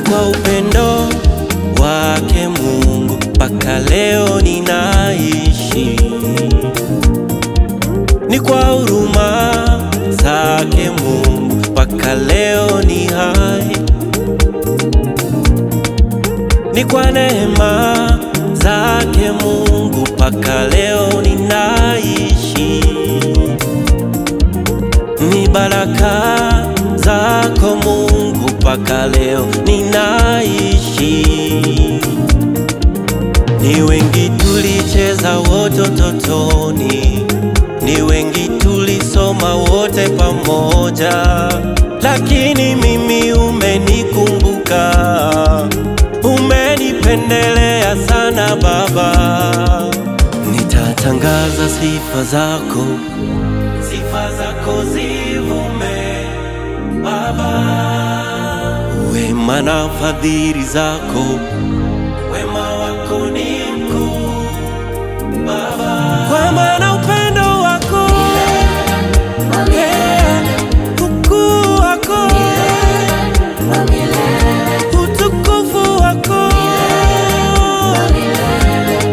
kwa upendo wake Mungu mpaka leo ninaishi. Ni kwa huruma zake Mungu mpaka leo ni hai. Ni kwa neema zake Mungu mpaka leo ninaishi. Ni baraka zako Mungu mpaka leo ninaishi. Ni wengi tulicheza wote utotoni, ni wengi tulisoma wote pamoja, lakini mimi umenikumbuka, umenipendelea sana Baba. Nitatangaza sifa zako, sifa zako zivume Baba. Wema na fadhili zako, wema wako ni mkuu Baba. Kwa maana upendo wako, ukuu wako, utukufu wako,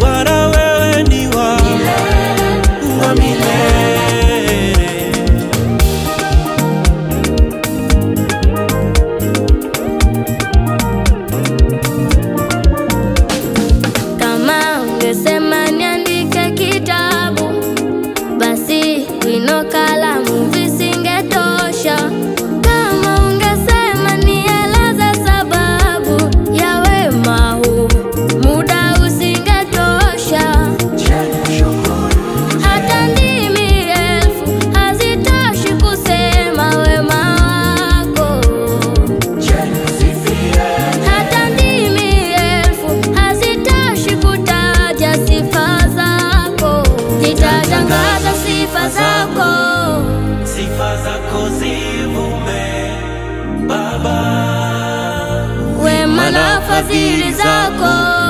Bwana wewe ni wa milele. Kama ungesema niandike kitabu, basi wino kalamu visingetosha. Kama ungesema nieleze sababu ya wema huu, muda usingetosha. Hata ndimi elfu hazitoshi kusema wema wako. Hata ndimi elfu hazitoshi kutaja sifa zako. Nitatangaza sifa zako, Sifa zako zivume Baba. wema na fadhili zako.